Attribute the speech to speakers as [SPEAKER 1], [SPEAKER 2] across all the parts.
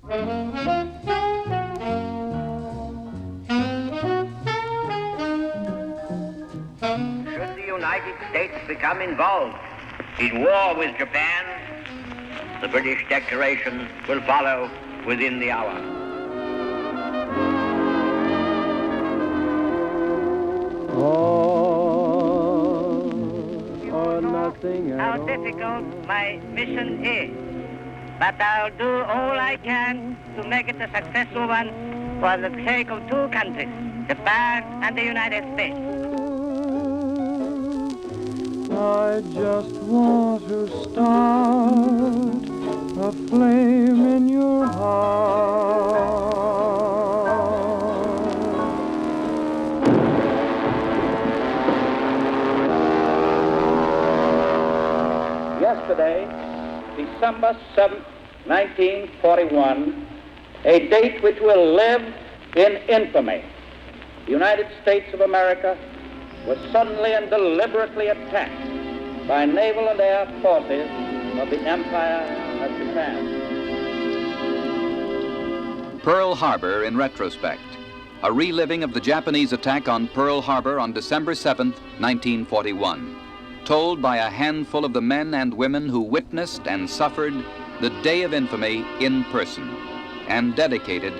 [SPEAKER 1] Should the United States become involved in war with Japan, the British declaration will follow within the hour.
[SPEAKER 2] How difficult my mission is, but I'll do all I can to make it a successful one for the sake of two countries, Japan and the United States.
[SPEAKER 3] I just want to start a flame in your heart.
[SPEAKER 4] Yesterday, December 7th, 1941, a date which will live in infamy, the United States of America was suddenly and deliberately attacked by naval and air forces of the Empire of Japan.
[SPEAKER 5] Pearl Harbor in retrospect, a reliving of the Japanese attack on Pearl Harbor on December 7th, 1941, told by a handful of the men and women who witnessed and suffered the Day of Infamy in person, and dedicated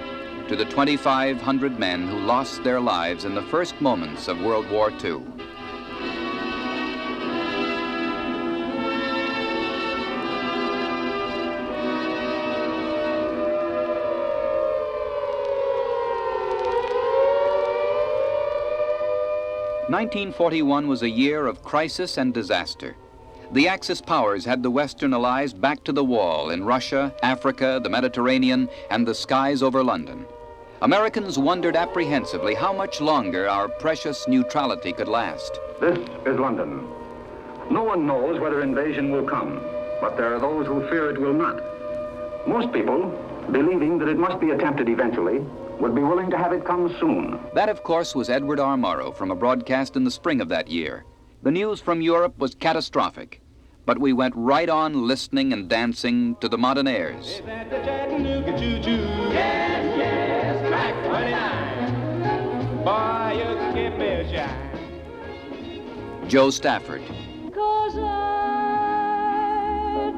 [SPEAKER 5] to the 2,500 men who lost their lives in the first moments of World War II. "1941 was a year of crisis and disaster. The Axis powers had the Western allies back to the wall in Russia, Africa, the Mediterranean, and the skies over London. Americans wondered apprehensively how much longer our precious neutrality could last.
[SPEAKER 6] This is London. No one knows whether invasion will come, but there are those who fear it will not. Most people, believing that it must be attempted eventually, would be willing to have it come soon.
[SPEAKER 5] That, of course, was Edward R. Murrow from a broadcast in the spring of that year. The news from Europe was catastrophic, but we went right on listening and dancing to the modern airs. Joe Stafford.
[SPEAKER 3] 'Cause I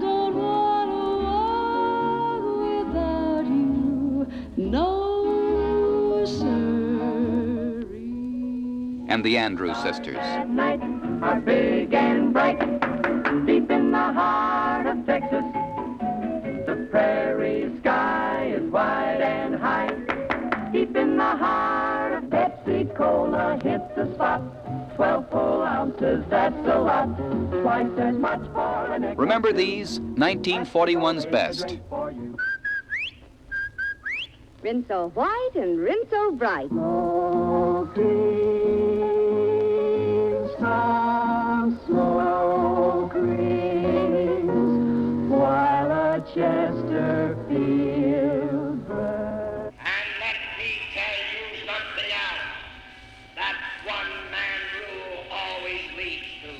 [SPEAKER 3] don't want to walk without you, no siree.
[SPEAKER 5] And the Andrews Sisters.
[SPEAKER 2] At night are big and bright, deep in the heart of Texas. The prairie sky is wide and high. Deep in the heart of Pepsi-Cola hits the spot. 12 full ounces, that's a lot. Twice as much for an extra.
[SPEAKER 5] Remember these? 1941's best.
[SPEAKER 7] Rinse so white and rinse so bright.
[SPEAKER 3] Smoke rings while a Chesterfield burns.
[SPEAKER 1] And let me tell you something else. That one-man rule always leads to.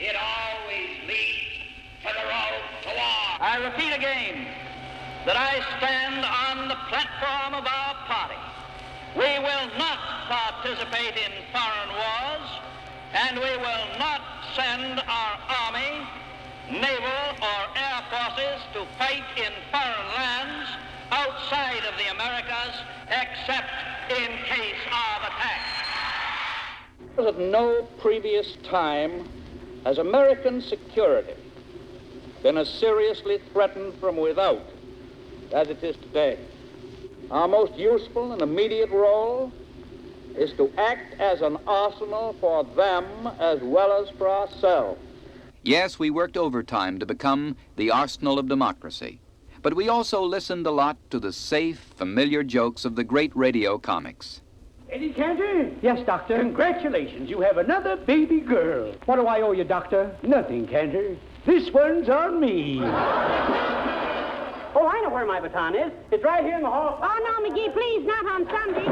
[SPEAKER 1] It always leads to the road to war.
[SPEAKER 4] I repeat again that I stand on the platform of our party. We will not participate in foreign wars, and we will not send our army, naval, or air forces to fight in foreign lands outside of the Americas, except in case of attack. At no previous time has American security been as seriously threatened from without as it is today. Our most useful and immediate role is to act as an arsenal for them as well as for ourselves.
[SPEAKER 5] Yes, we worked overtime to become the arsenal of democracy. But we also listened a lot to the safe, familiar jokes of the great radio comics.
[SPEAKER 8] Eddie Cantor? Yes, Doctor. Congratulations, you have another baby girl. What do I owe you, Doctor? Nothing, Cantor. This one's on me. Oh, I know where my baton is. It's right here in the hall.
[SPEAKER 7] Oh, no, McGee, please, not on Sunday.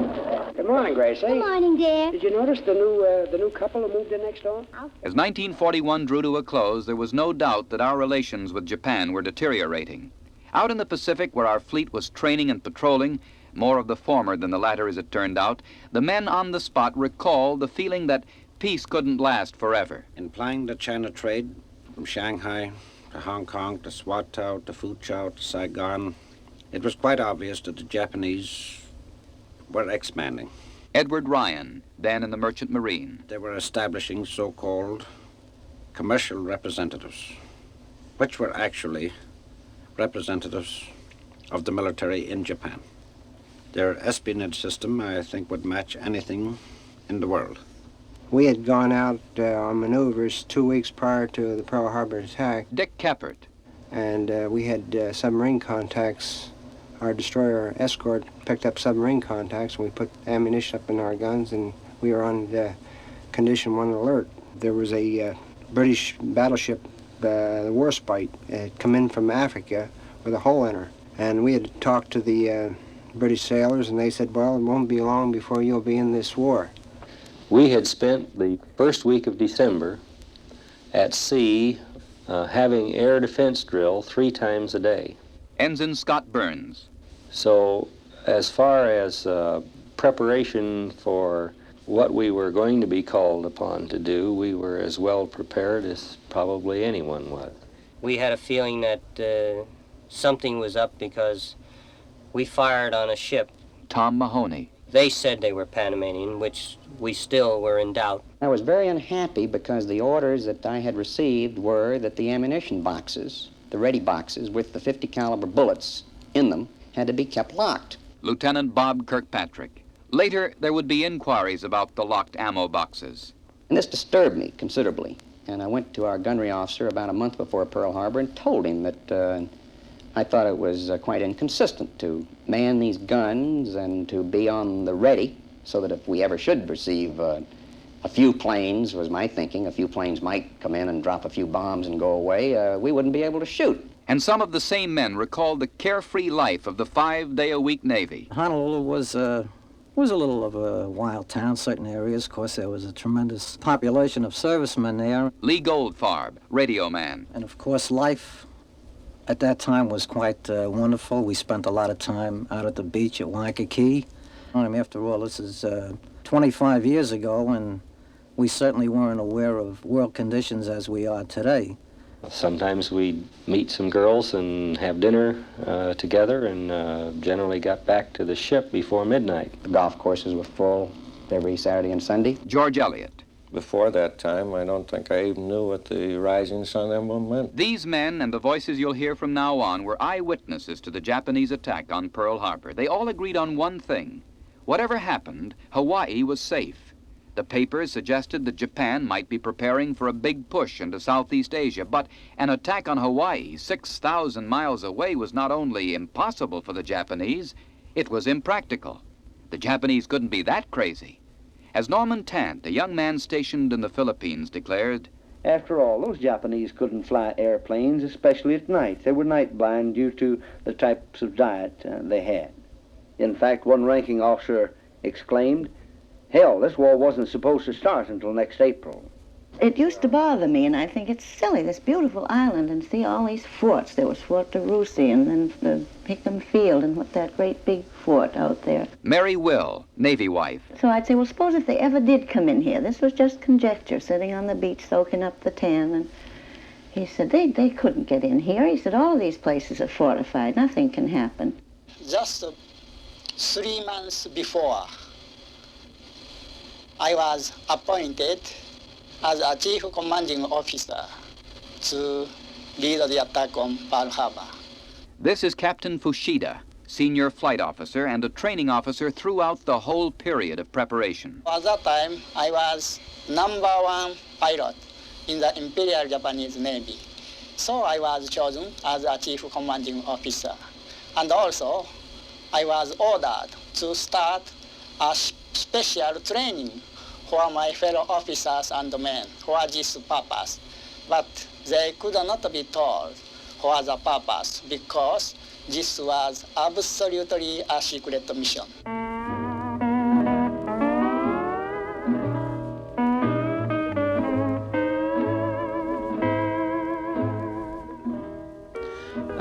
[SPEAKER 7] Don't do
[SPEAKER 8] Good morning, Gracie.
[SPEAKER 7] Good morning, dear.
[SPEAKER 8] Did you notice the new couple who moved in next door?
[SPEAKER 5] As 1941 drew to a close, there was no doubt that our relations with Japan were deteriorating. Out in the Pacific, where our fleet was training and patrolling, more of the former than the latter as it turned out, the men on the spot recalled the feeling that peace couldn't last forever.
[SPEAKER 9] In plying the China trade from Shanghai to Hong Kong to Swatow to Foochow to Saigon, it was quite obvious that the Japanese were expanding.
[SPEAKER 5] Edward Ryan, then in the Merchant Marine.
[SPEAKER 9] They were establishing so-called commercial representatives, which were actually representatives of the military in Japan. Their espionage system, I think, would match anything in the world.
[SPEAKER 10] We had gone out on maneuvers 2 weeks prior to the Pearl Harbor attack.
[SPEAKER 5] Dick Keppert.
[SPEAKER 10] And we had submarine contacts. Our destroyer escort picked up submarine contacts, and we put ammunition up in our guns, and we were on the Condition 1 alert. There was a British battleship, the Warspite, had come in from Africa with a hole in her. And we had talked to the British sailors, and they said, well, it won't be long before you'll be in this war.
[SPEAKER 11] We had spent the first week of December at sea having air defense drill 3 times a day.
[SPEAKER 5] Ensign Scott Burns.
[SPEAKER 11] So as far as preparation for what we were going to be called upon to do, we were as well prepared as probably anyone was.
[SPEAKER 12] We had a feeling that something was up because we fired on a ship.
[SPEAKER 5] Tom Mahoney.
[SPEAKER 12] They said they were Panamanian, which we still were in doubt.
[SPEAKER 13] I was very unhappy because the orders that I had received were that the ammunition boxes, the ready boxes with the 50 caliber bullets in them, had to be kept locked.
[SPEAKER 5] Lieutenant Bob Kirkpatrick. Later, there would be inquiries about the locked ammo boxes.
[SPEAKER 13] And this disturbed me considerably. And I went to our gunnery officer about a month before Pearl Harbor and told him that I thought it was quite inconsistent to man these guns and to be on the ready so that if we ever should receive a few planes, was my thinking, a few planes might come in and drop a few bombs and go away, we wouldn't be able to shoot.
[SPEAKER 5] And some of the same men recalled the carefree life of the 5-day-a-week Navy.
[SPEAKER 14] Honolulu was a little of a wild town, certain areas. Of course, there was a tremendous population of servicemen there.
[SPEAKER 5] Lee Goldfarb, radio man.
[SPEAKER 14] And of course, life at that time was quite wonderful. We spent a lot of time out at the beach at Waikiki. I mean, after all, this is 25 years ago, and we certainly weren't aware of world conditions as we are today.
[SPEAKER 11] Sometimes we'd meet some girls and have dinner together, and generally got back to the ship before midnight.
[SPEAKER 13] The golf courses were full every Saturday and Sunday.
[SPEAKER 5] George Elliott.
[SPEAKER 15] Before that time, I don't think I even knew what the rising sun emblem meant.
[SPEAKER 5] These men and the voices you'll hear from now on were eyewitnesses to the Japanese attack on Pearl Harbor. They all agreed on one thing. Whatever happened, Hawaii was safe. The papers suggested that Japan might be preparing for a big push into Southeast Asia, but an attack on Hawaii 6,000 miles away was not only impossible for the Japanese, it was impractical. The Japanese couldn't be that crazy. As Norman Tant, a young man stationed in the Philippines, declared,
[SPEAKER 8] After all, those Japanese couldn't fly airplanes, especially at night. They were night blind due to the types of diet they had. In fact, one ranking officer exclaimed, hell, this war wasn't supposed to start until next April.
[SPEAKER 16] It used to bother me, and I think it's silly, this beautiful island, and see all these forts. There was Fort de Russy, and then the Hickam Field, and what that great big fort out there.
[SPEAKER 5] Mary Will, Navy wife.
[SPEAKER 16] So I'd say, well, suppose if they ever did come in here, this was just conjecture, sitting on the beach soaking up the tan, and he said, they couldn't get in here. He said, all of these places are fortified. Nothing can happen.
[SPEAKER 17] Just 3 months before, I was appointed as a chief commanding officer to lead the attack on Pearl Harbor.
[SPEAKER 5] This is Captain Fushida, senior flight officer and a training officer throughout the whole period of preparation.
[SPEAKER 17] At that time, I was #1 pilot in the Imperial Japanese Navy. So I was chosen as a chief commanding officer. And also, I was ordered to start a special training for my fellow officers and men for this purpose. But they could not be told for the purpose because this was absolutely a secret mission.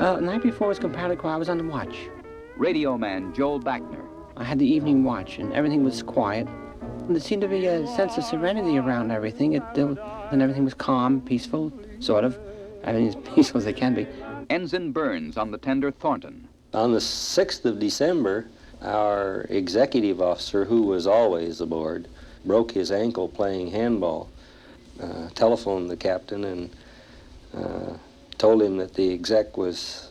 [SPEAKER 10] The night before was comparatively quiet. I was on the watch.
[SPEAKER 5] Radio man Joel Backner.
[SPEAKER 10] I had the evening watch, and everything was quiet. And there seemed to be a sense of serenity around everything. And everything was calm, peaceful, sort of. Everything as peaceful as it can be.
[SPEAKER 5] Ensign Burns on the tender Thornton.
[SPEAKER 11] On the 6th of December, our executive officer, who was always aboard, broke his ankle playing handball. Telephoned the captain and told him that the exec was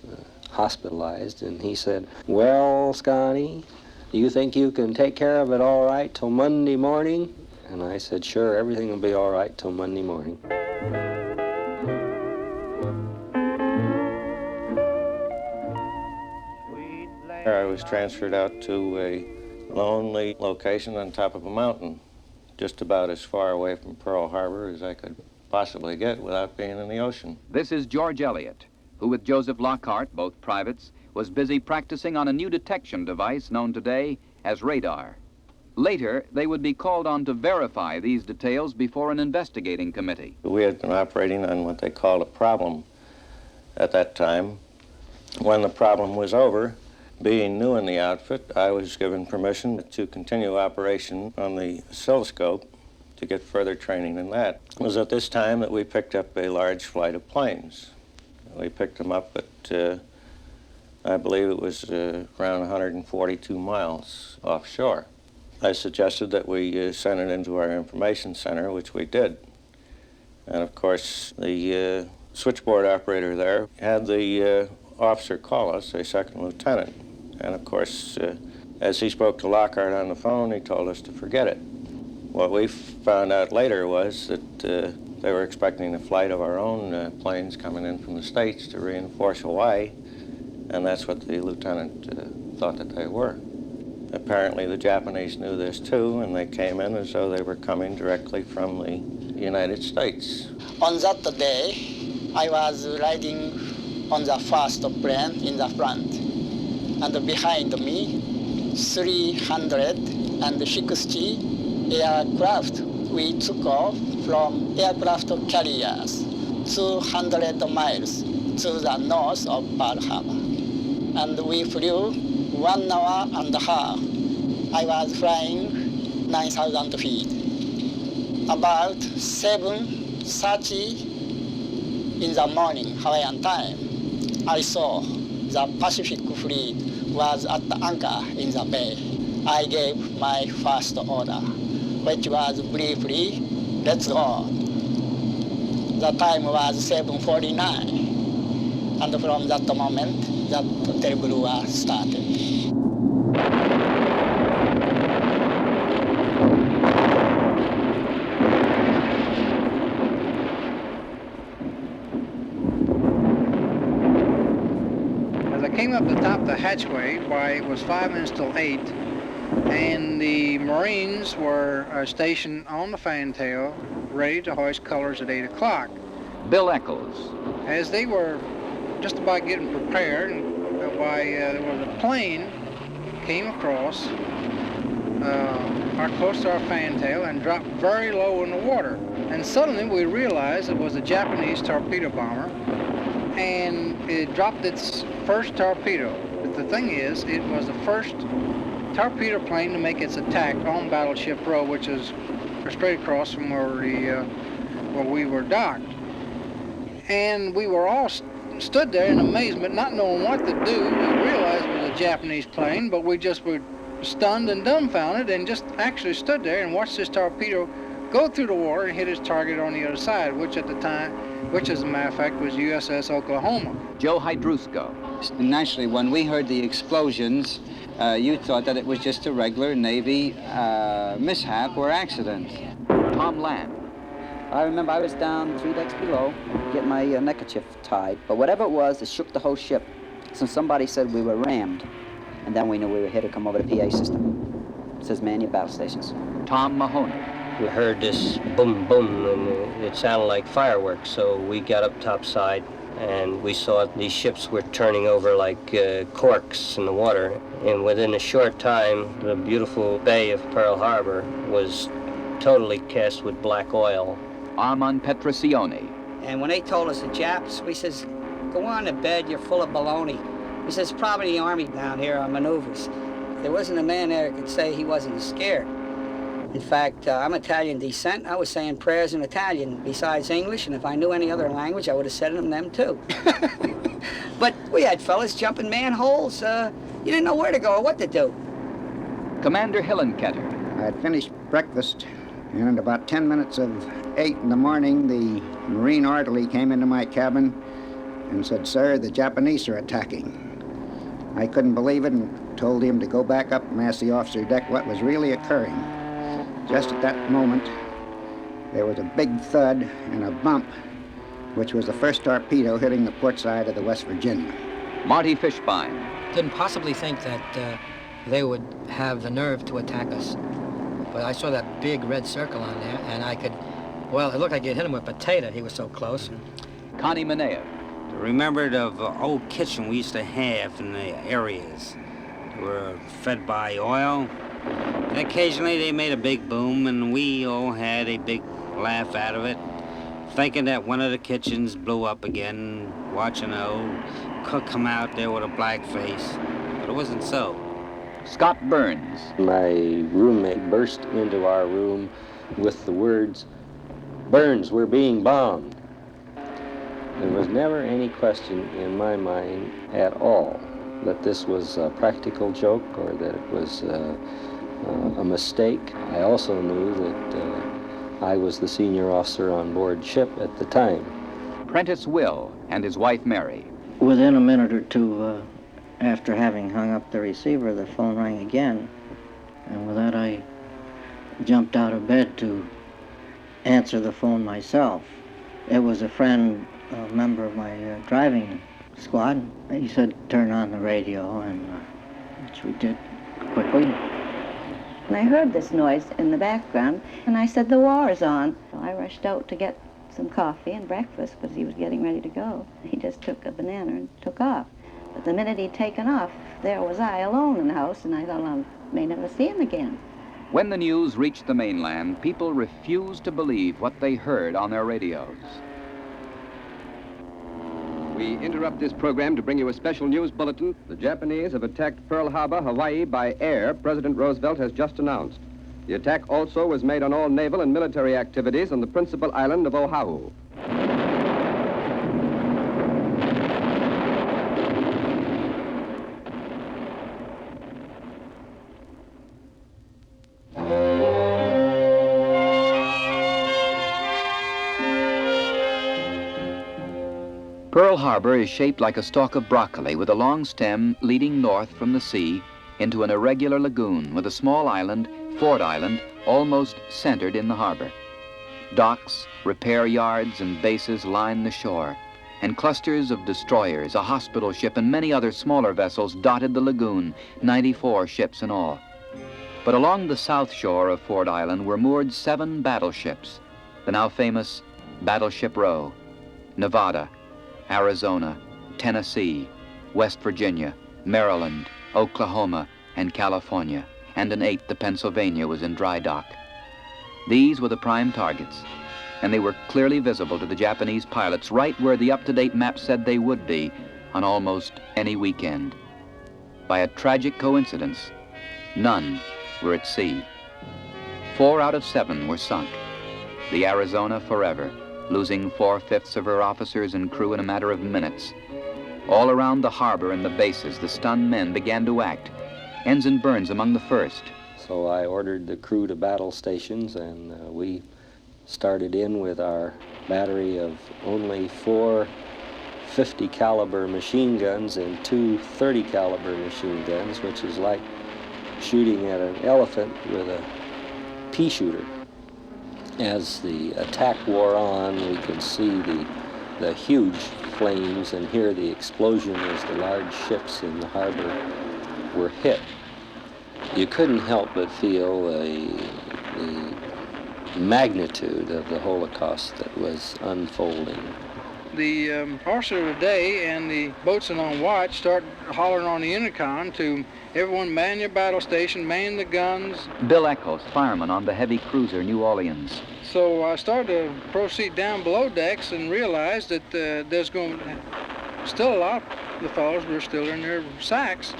[SPEAKER 11] hospitalized, and he said, "Well, Scotty, do you think you can take care of it all right till Monday morning?" And I said, "Sure, everything will be all right till Monday morning."
[SPEAKER 15] I was transferred out to a lonely location on top of a mountain, just about as far away from Pearl Harbor as I could possibly get without being in the ocean.
[SPEAKER 5] This is George Elliott, who with Joseph Lockhart, both privates, was busy practicing on a new detection device known today as radar. Later, they would be called on to verify these details before an investigating committee.
[SPEAKER 15] We had been operating on what they called a problem at that time. When the problem was over, being new in the outfit, I was given permission to continue operation on the oscilloscope to get further training in that. It was at this time that we picked up a large flight of planes. We picked them up at, I believe it was around 142 miles offshore. I suggested that we send it into our information center, which we did. And of course, the switchboard operator there had the officer call us, a second lieutenant. And of course, as he spoke to Lockhart on the phone, he told us to forget it. What we found out later was that they were expecting a flight of our own planes coming in from the States to reinforce Hawaii, and that's what the lieutenant thought that they were. Apparently the Japanese knew this too, and they came in as though they were coming directly from the United States.
[SPEAKER 17] On that day, I was riding on the first plane in the front, and behind me, 360 aircraft we took off from aircraft carriers 200 miles to the north of Pearl Harbor. And we flew 1 hour and a half. I was flying 9,000 feet. About 7:30 in the morning, Hawaiian time, I saw the Pacific Fleet was at the anchor in the bay. I gave my first order, which was briefly, "Let's go." The time was 7:49, and from that moment, that terrible war started.
[SPEAKER 10] As I came up the top of the hatchway, it was 5 minutes till 8, and the Marines were stationed on the fantail, ready to hoist colors at 8 o'clock.
[SPEAKER 5] Bill Eccles.
[SPEAKER 10] As they were just about getting prepared, there was a plane came across close to our fantail and dropped very low in the water. And suddenly we realized it was a Japanese torpedo bomber, and it dropped its first torpedo. But the thing is, it was the first torpedo plane to make its attack on Battleship Row, which is straight across from where we were docked. And we were all stood there in amazement, not knowing what to do. We realized it was a Japanese plane, but we just were stunned and dumbfounded and just actually stood there and watched this torpedo go through the water and hit its target on the other side, which at the time, as a matter of fact, was USS Oklahoma.
[SPEAKER 5] Joe Hydrusko.
[SPEAKER 18] Naturally, when we heard the explosions, you thought that it was just a regular Navy mishap or accident.
[SPEAKER 5] Tom Land.
[SPEAKER 19] I remember I was down 3 decks below, getting my neckerchief tied. But whatever it was, it shook the whole ship. So somebody said we were rammed. And then we knew we were here to come over the PA system. It says man your battle stations.
[SPEAKER 5] Tom Mahoney.
[SPEAKER 12] We heard this boom, boom, and it sounded like fireworks. So we got up topside, and we saw these ships were turning over like corks in the water. And within a short time, the beautiful bay of Pearl Harbor was totally cast with black oil.
[SPEAKER 5] Armand Petrosione.
[SPEAKER 20] And when they told us the Japs, we says, go on to bed, you're full of baloney. He says, probably the Army down here on maneuvers. There wasn't a man there that could say he wasn't scared. In fact, I'm Italian descent. I was saying prayers in Italian besides English, and if I knew any other language, I would have said them too. But we had fellas jumping manholes. You didn't know where to go or what to do.
[SPEAKER 5] Commander Hillenketter.
[SPEAKER 21] I had finished breakfast, and at about 10 minutes of 8 in the morning, the Marine orderly came into my cabin and said, "Sir, the Japanese are attacking." I couldn't believe it and told him to go back up and ask the officer deck what was really occurring. Just at that moment, there was a big thud and a bump, which was the first torpedo hitting the port side of the West Virginia.
[SPEAKER 5] Marty Fishbein.
[SPEAKER 22] Didn't possibly think that they would have the nerve to attack us. But I saw that big red circle on there, and I could, well, it looked like you'd hit him with a potato. He was so close.
[SPEAKER 5] Connie Mineo.
[SPEAKER 23] Remembered of old kitchen we used to have in the areas. They were fed by oil. And occasionally they made a big boom, and we all had a big laugh out of it, thinking that one of the kitchens blew up again, watching an old cook come out there with a black face. But it wasn't so.
[SPEAKER 5] Scott Burns.
[SPEAKER 11] My roommate burst into our room with the words, "Burns, we're being bombed." There was never any question in my mind at all that this was a practical joke or that it was a mistake. I also knew that I was the senior officer on board ship at the time.
[SPEAKER 5] Prentice Will and his wife Mary.
[SPEAKER 14] Within a minute or two after having hung up the receiver, the phone rang again. And with that, I jumped out of bed to answer the phone myself. It was a friend, a member of my driving squad. He said, "Turn on the radio," and which we did quickly.
[SPEAKER 16] And I heard this noise in the background, and I said, "The war is on." So I rushed out to get some coffee and breakfast because he was getting ready to go. He just took a banana and took off. But the minute he'd taken off, there was I alone in the house, and I thought, I may never see him again.
[SPEAKER 5] When the news reached the mainland, people refused to believe what they heard on their radios.
[SPEAKER 24] We interrupt this program to bring you a special news bulletin. The Japanese have attacked Pearl Harbor, Hawaii by air, President Roosevelt has just announced. The attack also was made on all naval and military activities on the principal island of Oahu.
[SPEAKER 5] Pearl Harbor is shaped like a stalk of broccoli with a long stem leading north from the sea into an irregular lagoon with a small island, Ford Island, almost centered in the harbor. Docks, repair yards, and bases line the shore, and clusters of destroyers, a hospital ship, and many other smaller vessels dotted the lagoon, 94 ships in all. But along the south shore of Ford Island were moored 7 battleships, the now famous Battleship Row, Nevada, Arizona, Tennessee, West Virginia, Maryland, Oklahoma, and California, and an 8th, the Pennsylvania, was in dry dock. These were the prime targets, and they were clearly visible to the Japanese pilots right where the up-to-date map said they would be on almost any weekend. By a tragic coincidence, none were at sea. 4 out of 7 were sunk. The Arizona forever, losing 4/5 of her officers and crew in a matter of minutes. All around the harbor and the bases, the stunned men began to act. Ensign Burns among the first.
[SPEAKER 11] So I ordered the crew to battle stations, and we started in with our battery of only 4 50 caliber machine guns and 2 30 caliber machine guns, which is like shooting at an elephant with a pea shooter. As the attack wore on, we could see the huge flames and hear the explosion as the large ships in the harbor were hit. You couldn't help but feel the magnitude of the Holocaust that was unfolding.
[SPEAKER 25] The officer of the day and the boatswain on watch start hollering on the intercom to everyone, man your battle station, man the guns.
[SPEAKER 5] Bill Eccles, fireman on the heavy cruiser New Orleans.
[SPEAKER 25] So I started to proceed down below decks and realized that there's going to still a lot of the fellows were still in their sacks.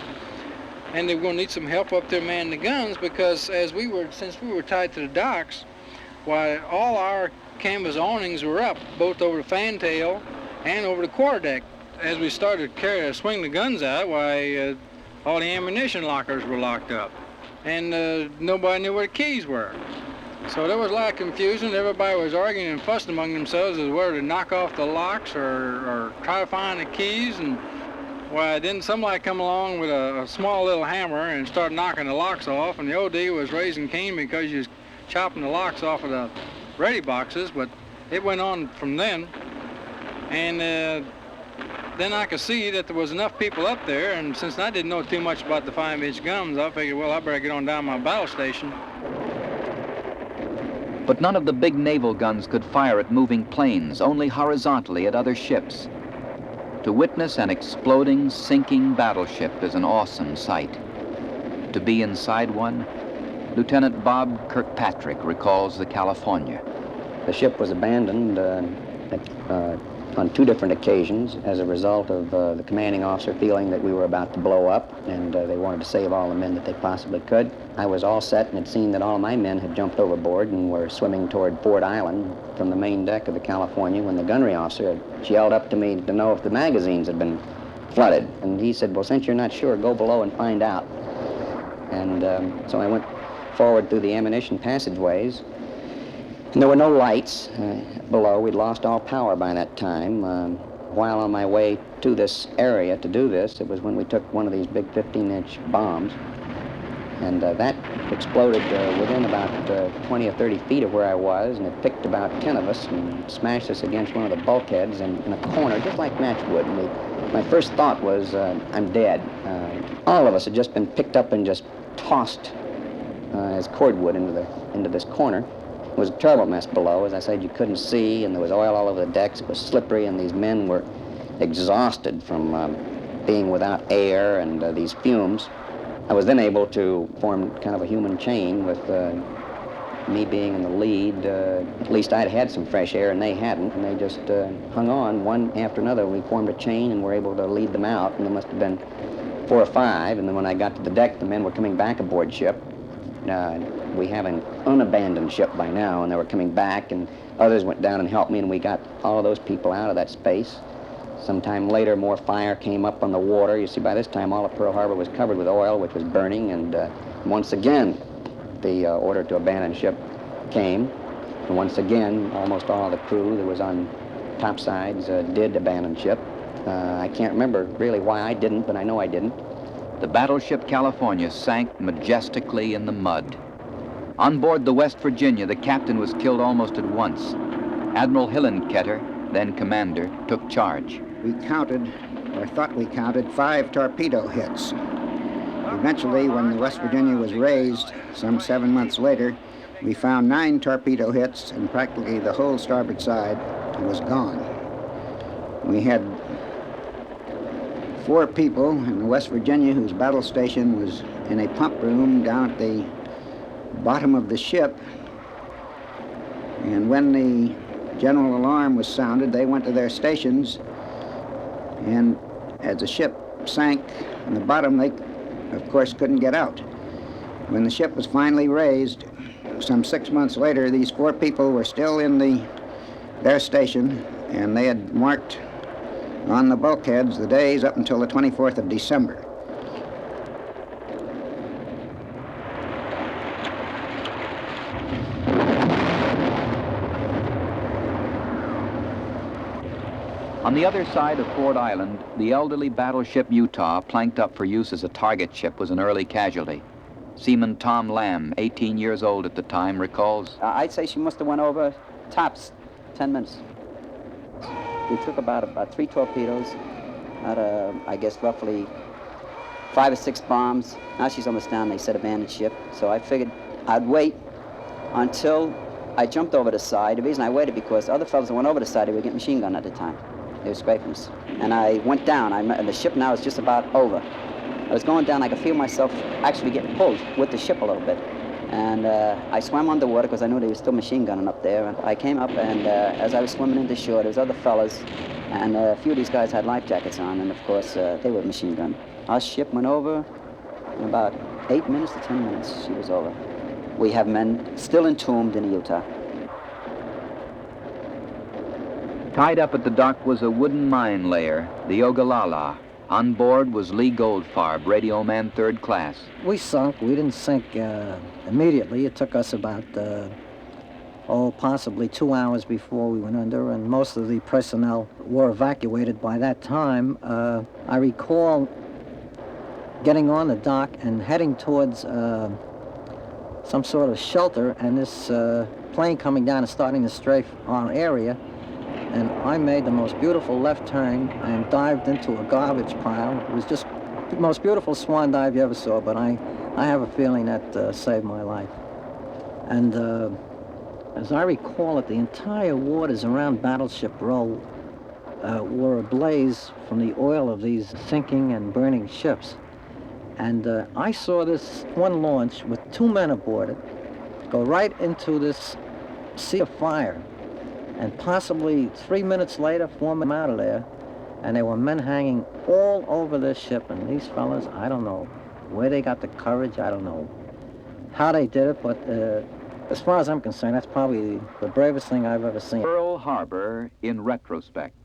[SPEAKER 25] And they were going to need some help up there manning the guns because since we were tied to the docks, why, all our canvas awnings were up, both over the fantail and over the quarterdeck. As we started to swing the guns out, why, all the ammunition lockers were locked up. And nobody knew where the keys were. So there was a lot of confusion. Everybody was arguing and fussing among themselves as whether to knock off the locks or try to find the keys. And why, then somebody come along with a small little hammer and started knocking the locks off. And the OD was raising Cain because you was chopping the locks off of the ready boxes. But it went on from then. And then I could see that there was enough people up there. And since I didn't know too much about the 5-inch guns, I figured, well, I better get on down my battle station.
[SPEAKER 5] But none of the big naval guns could fire at moving planes, only horizontally at other ships. To witness an exploding, sinking battleship is an awesome sight. To be inside one, Lieutenant Bob Kirkpatrick recalls the California.
[SPEAKER 13] The ship was abandoned on 2 different occasions as a result of the commanding officer feeling that we were about to blow up, and they wanted to save all the men that they possibly could. I was all set and had seen that all my men had jumped overboard and were swimming toward Ford Island from the main deck of the California when the gunnery officer had yelled up to me to know if the magazines had been flooded. And he said, well, since you're not sure, go below and find out. And so I went forward through the ammunition passageways. And there were no lights below. We'd lost all power by that time. While on my way to this area to do this, it was when we took one of these big 15-inch bombs. And that exploded within about 20 or 30 feet of where I was, and it picked about 10 of us and smashed us against one of the bulkheads in a corner, just like matchwood. And my first thought was, I'm dead. All of us had just been picked up and just tossed as cordwood into this corner. It was a terrible mess below. As I said, you couldn't see, and there was oil all over the decks. It was slippery, and these men were exhausted from being without air and these fumes. I was then able to form kind of a human chain with me being in the lead. At least I'd had some fresh air, and they hadn't, and they just hung on one after another. We formed a chain and were able to lead them out, and there must have been 4 or 5, and then when I got to the deck, the men were coming back aboard ship. We have an unabandoned ship by now, and they were coming back, and others went down and helped me, and we got all of those people out of that space. Sometime later, more fire came up on the water. You see, by this time, all of Pearl Harbor was covered with oil, which was burning, and once again, the order to abandon ship came. And once again, almost all of the crew that was on topsides did abandon ship. I can't remember really why I didn't, but I know I didn't.
[SPEAKER 5] The battleship California sank majestically in the mud. On board the West Virginia, the captain was killed almost at once. Admiral Hillenketter, then commander, took charge.
[SPEAKER 21] We counted, or thought we counted, 5 torpedo hits. Eventually, when the West Virginia was raised, some 7 months later, we found 9 torpedo hits, and practically the whole starboard side was gone. We had 4 people in the West Virginia whose battle station was in a pump room down at the bottom of the ship. And when the general alarm was sounded, they went to their stations, and as the ship sank in the bottom, they, of course, couldn't get out. When the ship was finally raised, some 6 months later, these 4 people were still in their station, and they had marked on the bulkheads the days up until the 24th of December.
[SPEAKER 5] On the other side of Ford Island, the elderly battleship Utah, planked up for use as a target ship, was an early casualty. Seaman Tom Lamb, 18 years old at the time, recalls,
[SPEAKER 19] I'd say she must have went over tops 10 minutes. We took about 3 torpedoes out of, I guess, roughly 5 or 6 bombs. Now she's almost down. They said abandoned ship. So I figured I'd wait until I jumped over the side. The reason I waited because other fellows that went over the side, they were getting machine gun at the time. They were scraping us. And I went down. And the ship now is just about over. I was going down. I could feel myself actually getting pulled with the ship a little bit. And I swam underwater because I knew they were still machine gunning up there. And I came up, and as I was swimming into shore, there was other fellas, and a few of these guys had life jackets on, and of course they were machine gun. Our ship went over in about 8 minutes to 10 minutes. She was over. We have men still entombed in Utah.
[SPEAKER 5] Tied up at the dock was a wooden mine layer, the Ogallala. On board was Lee Goldfarb, radio man 3rd class.
[SPEAKER 14] We sunk. We didn't sink immediately. It took us about, possibly 2 hours before we went under, and most of the personnel were evacuated by that time. I recall getting on the dock and heading towards some sort of shelter, and this plane coming down and starting to strafe our area. And I made the most beautiful left turn and dived into a garbage pile. It was just the most beautiful swan dive you ever saw, but I have a feeling that saved my life. And as I recall it, the entire waters around Battleship Row were ablaze from the oil of these sinking and burning ships. And I saw this one launch with 2 men aboard it go right into this sea of fire. And possibly 3 minutes later, 4 men out of there, and there were men hanging all over this ship. And these fellas, I don't know where they got the courage. I don't know how they did it, but as far as I'm concerned, that's probably the bravest thing I've ever seen.
[SPEAKER 5] Pearl Harbor in retrospect.